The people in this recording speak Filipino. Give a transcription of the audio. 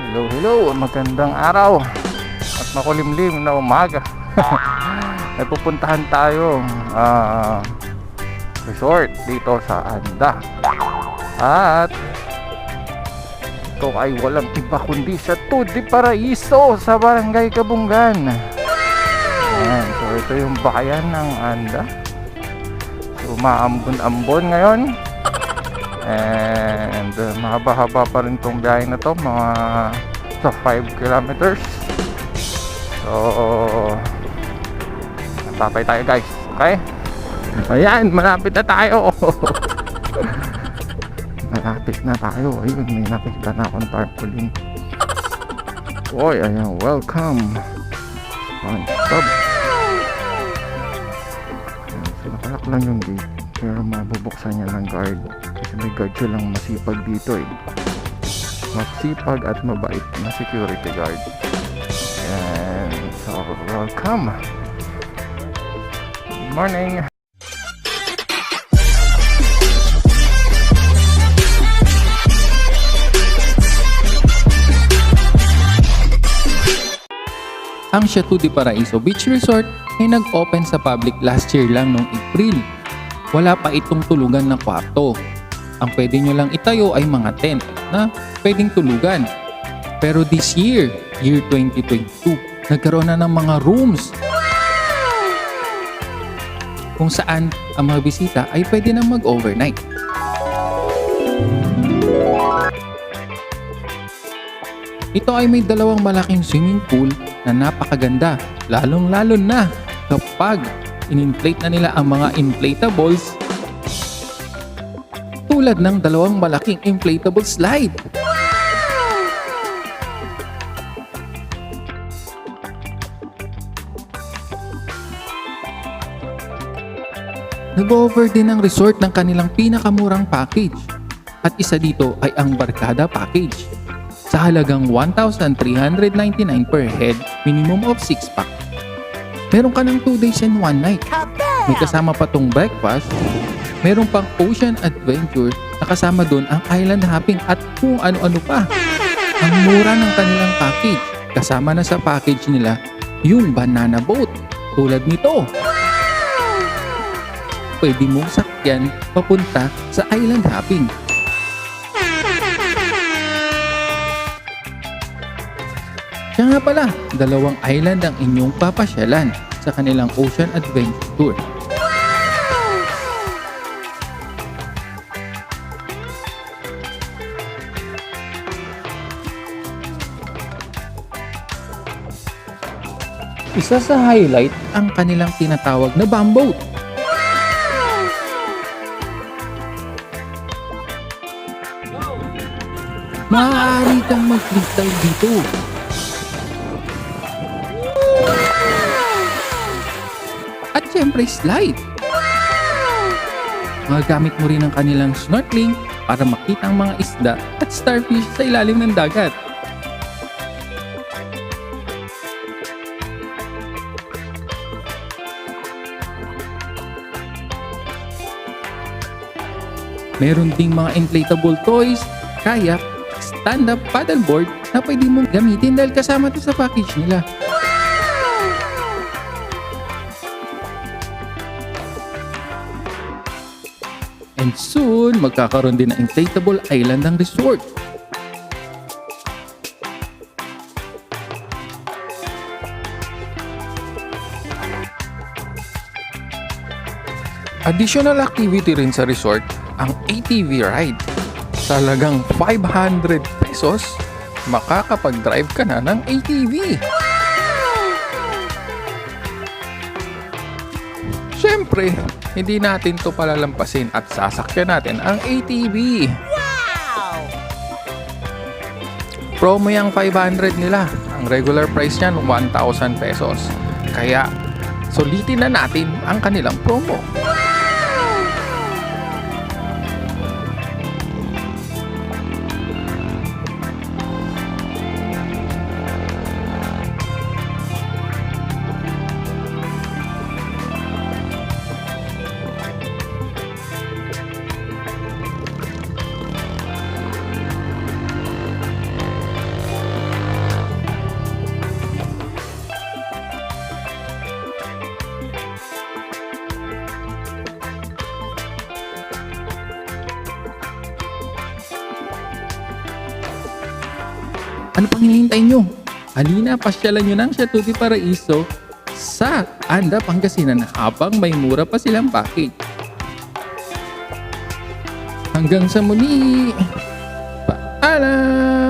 Hello, hello, magandang araw at makulimlim na umaga. May pupuntahan tayong resort dito sa Anda. At ito ay walang iba kundi sa Tudi Paraiso sa Barangay Kabungan. Ayan, so ito yung bayan ng Anda. So maambon-ambon ngayon. And mahaba-haba pa rin tong biyahe na to, mga sa 5 kilometers. So tatay tayo guys, okay? Ayan, malapit na tayo. Malapit na tayo. Ayun, may nakita na akong tarpaulin. Oy, ayan, welcome. Stop. So nakalak lang yung gate, pero mabubuksan niya ng guard. Kasi may guard silang masipag dito eh. Masipag at mabait na security guard. And so welcome. Good morning. Ang Chateau de Paraiso Beach Resort ay nag-open sa public last year lang noong April. Wala pa itong tulugan na kwarto. Ang pwede nyo lang itayo ay mga tent na pwedeng tulugan. Pero this year, year 2022, nagkaroon na ng mga rooms kung saan ang mga bisita ay pwede na mag-overnight. Ito ay may dalawang malaking swimming pool na napakaganda, lalong-lalo na kapag in-inflate na nila ang mga inflatables tulad ng dalawang malaking inflatable slide. Nag-offer din ang resort ng kanilang pinakamurang package at isa dito ay ang Barkada Package sa halagang 1,399 per head, minimum of 6-pack. Meron ka ng 2 days and 1 night. May kasama pa tong breakfast. Meron pang ocean adventure na kasama doon ang island hopping at kung ano-ano pa. Ang mura ng kanilang package. Kasama na sa package nila yung banana boat tulad nito. Pwede mong sakyan papunta sa island hopping. Kaya nga pala, 2 island ang inyong papasyalan sa kanilang ocean adventure tour. Isa sa highlight ang kanilang tinatawag na bumboat. Maaari kang mag-freestyle dito. At syempre slide. Magagamit mo rin ang kanilang snorkeling para makita ang mga isda at starfish sa ilalim ng dagat. Meron ding mga inflatable toys, kayak, stand-up paddleboard na pwede mong gamitin dahil kasama ito sa package nila. And soon, magkakaroon din ng inflatable island ang resort. Additional activity rin sa resort ang ATV ride. Sa halagang 500 pesos, makakapag-drive ka na ng ATV. Siyempre, hindi natin to palalampasin at sasakyan natin ang ATV. Wow! Promo yung 500 nila. Ang regular price niyan 1,000 pesos. Kaya, sulitin na natin ang kanilang promo. Ano pang hinihintay nyo? Halina, pasyalan nyo ng Chateau de Paraiso sa Anda, Pangasinan habang may mura pa silang package. Hanggang sa muli, paalam!